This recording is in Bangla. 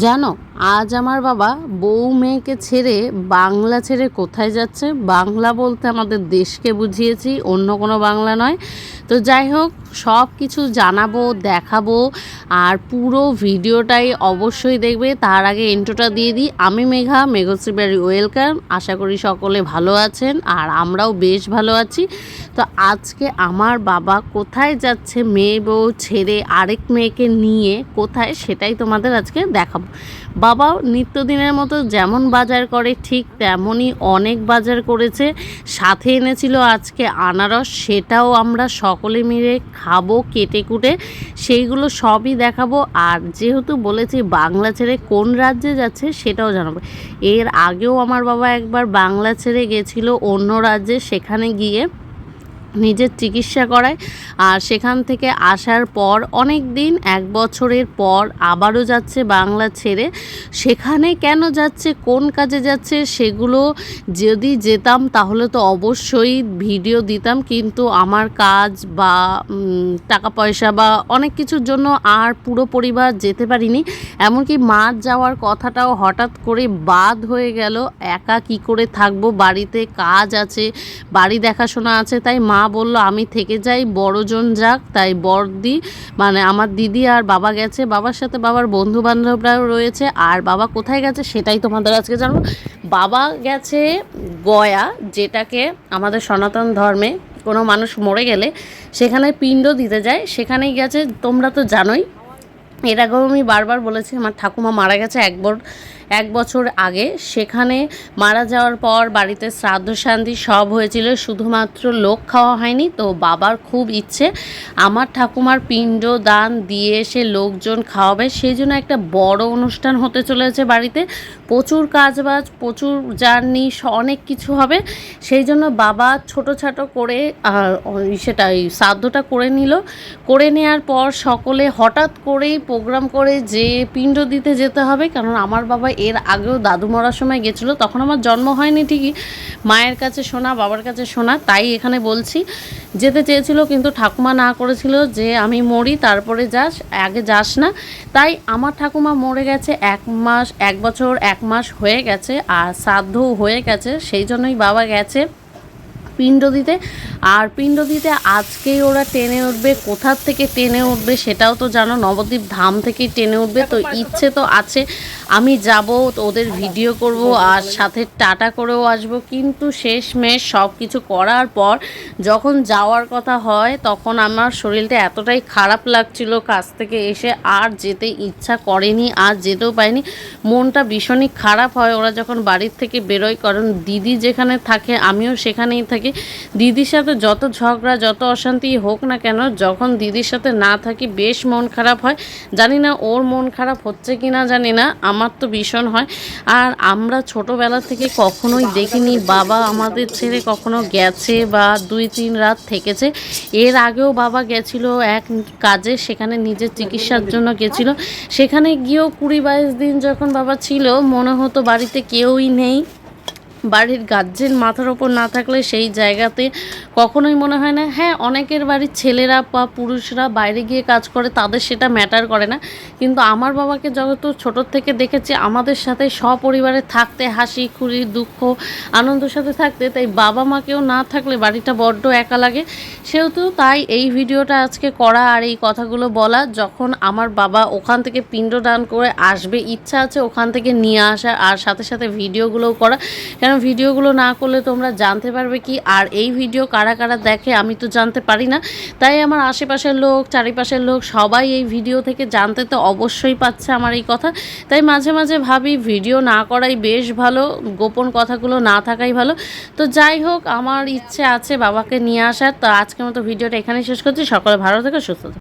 জানো, আজ আমার বাবা বউ মেয়েকে ছেড়ে বাংলা ছেড়ে কোথায় যাচ্ছে। বাংলা বলতে আমাদের দেশকে বুঝিয়েছি, অন্য কোনো বাংলা নয়। তো যাই হোক, সব কিছু জানাবো, দেখাবো, আর পুরো ভিডিওটাই অবশ্যই দেখবে। তার আগে ইন্ট্রোটা দিয়ে দিই। আমি মেঘা, মেঘশ্রী বাড়ি ওয়েলকাম। আশা করি সকলে ভালো আছেন, আর আমরাও বেশ ভালো আছি। তো আজকে আমার বাবা কোথায় যাচ্ছে, মেয়ে বউ ছেড়ে আরেক মেয়েকে নিয়ে কোথায়, সেটাই তোমাদের আজকে দেখাবো। বাবাও নিত্যদিনের মতো যেমন বাজার করে ঠিক তেমনই অনেক বাজার করেছে। সাথে এনেছিল আজকে আনারস, সেটাও আমরা সকলে মিলে খাবো কেটে কুটে, সেইগুলো সবই দেখাবো। আর যেহেতু বলেছি বাংলা ছেড়ে কোন রাজ্যে যাচ্ছে সেটাও জানাবো। এর আগেও আমার বাবা একবার বাংলা ছেড়ে গেছিল অন্য রাজ্যে, সেখানে গিয়ে নিজের চিকিৎসা করায়। আর সেখান থেকে আসার পর অনেক দিন, 1 বছরের পর আবারও যাচ্ছে বাংলা ছেড়ে। সেখানে কেন যাচ্ছে, কোন কাজে যাচ্ছে, সেগুলো যদি যেতাম তাহলে তো অবশ্যই ভিডিও দিতাম, কিন্তু আমার কাজ বা টাকা পয়সা বা অনেক কিছুর জন্য আর পুরো পরিবার যেতে পারিনি। এমনকি মার যাওয়ার কথাটাও হঠাৎ করে বাদ হয়ে গেল। একা কি করে থাকবো, বাড়িতে কাজ আছে, বাড়ি দেখাশোনা আছে। তাই মা বলল আমি থেকে যাই, বড়জন যাক। তাই বড়দি মানে আমার দিদি আর বাবা গেছে, বাবার সাথে বাবার বন্ধু বান্ধবরাও রয়েছে। আর বাবা কোথায় গেছে সেটাই তোমাদের আজকে জানবো। বাবা গেছে গয়া, যেটাকে আমাদের সনাতন ধর্মে কোনো মানুষ মরে গেলে সেখানে পিণ্ড দিতে যায়, সেখানেই গেছে। তোমরা তো জানোই, এর আগেও আমি বারবার বলেছি আমার ঠাকুমা মারা গেছে 1 বছর আগে। সেখানে মারা যাওয়ার পর বাড়িতে শ্রাদ্ধ শান্তি সব হয়েছিল, শুধুমাত্র লোক খাওয়া হয়নি। তো বাবার খুব ইচ্ছে আমার ঠাকুমার পিণ্ড দান দিয়ে এসে লোকজন খাওয়াবে, সেই জন্য একটা বড় অনুষ্ঠান হতে চলেছে বাড়িতে। প্রচুর কাজবাজ, প্রচুর জার্নি, অনেক কিছু হবে। সেই জন্য বাবা ছোটো করে সেটা শ্রাদ্ধটা করে নিল। করে নেওয়ার পর সকলে হঠাৎ করেই প্রোগ্রাম করে যে পিণ্ড দিতে যেতে হবে। কারণ আমার বাবা এর আগেও দাদু মরার সময় গেছিলো, তখন আমার জন্ম হয়নি ঠিকই, মায়ের কাছে শোনা, বাবার কাছে শোনা। তাই এখানে বলছি, যেতে চেয়েছিল কিন্তু ঠাকুমা না করেছিল যে আমি মরি তারপরে যাস, আগে যাস না। তাই আমার ঠাকুমা মরে গেছে 1 বছর 1 মাস হয়ে গেছে, আর শ্রাদ্ধও হয়ে গেছে। সেই জন্যই বাবা গেছে পিণ্ড দিতে। আর পিণ্ড দিতে আজকেই ওরা টেনে উঠবে। কোথার থেকে টেনে উঠবে সেটাও তো জানো, নবদ্বীপ ধাম থেকেই টেনে উঠবে। তো ইচ্ছে তো আছে আমি যাব, ওদের ভিডিও করব, আর সাথে টাটা করেও আসব। কিন্তু শেষমেশ সব কিছু করার পর যখন যাওয়ার কথা হয়, তখন আমার শরীরটা এতটাই খারাপ লাগছিল কাছ থেকে এসে, আর যেতে ইচ্ছা করেনি, আর যেতেও পাইনি। মনটা ভীষণই খারাপ হয় ওরা যখন বাড়ির থেকে বেরোয়। কারণ দিদি যেখানে থাকে আমিও সেখানেই থাকি। দিদির সাথে যত ঝগড়া, যত অশান্তি হোক না কেন, যখন দিদির সাথে না থাকি বেশ মন খারাপ হয়। জানি না ওর মন খারাপ হচ্ছে কি না, জানি না, আমার তো ভীষণ হয়। আর আমরা ছোটোবেলা থেকে কখনোই দেখিনি বাবা আমাদের ছেড়ে কখনো গেছে বা 2-3 রাত থেকেছে। এর আগেও বাবা গেছিলো এক কাজে, সেখানে নিজের চিকিৎসার জন্য গেছিলো। সেখানে গিয়েও 20-22 দিন যখন বাবা ছিল, মনে হতো বাড়িতে কেউই নেই। বাড়ির গার্জেন মাথার ওপর না থাকলে সেই জায়গাতে কখনোই মনে হয় না। হ্যাঁ, অনেকের বাড়ির ছেলেরা বা পুরুষরা বাইরে গিয়ে কাজ করে, তাদের সেটা ম্যাটার করে না। কিন্তু আমার বাবাকে যত ছোটোর থেকে দেখেছি আমাদের সাথে সপরিবারে থাকতে, হাসি খুশি দুঃখ আনন্দের সাথে থাকতে। তাই বাবা মাকেও না থাকলে বাড়িটা বড্ড একা লাগে। সেহেতু তাই এই ভিডিওটা আজকে করা আর এই কথাগুলো বলা। যখন আমার বাবা ওখান থেকে পিণ্ডদান করে আসবে, ইচ্ছা আছে ওখান থেকে নিয়ে আসা, আর সাথে সাথে ভিডিওগুলোও করা। কেন ভিডিওগুলো না করলে তোমরা জানতে পারবে কি, আর এই ভিডিও কারা কারা দেখে আমি তো জানতে পারি না। তাই আমার আশেপাশের লোক, চারিপাশের লোক সবাই এই ভিডিও থেকে জানতে তো অবশ্যই পাচ্ছে আমার এই কথা। তাই মাঝে মাঝে ভাবি ভিডিও না করাই বেশ ভালো, গোপন কথাগুলো না থাকাই ভালো। তো যাই হোক, আমার ইচ্ছে আছে বাবাকে নিয়ে আসার। তো আজকের মতো ভিডিওটা এখানেই শেষ করছি। সকলে ভালো থেকে সুস্থ থাকো।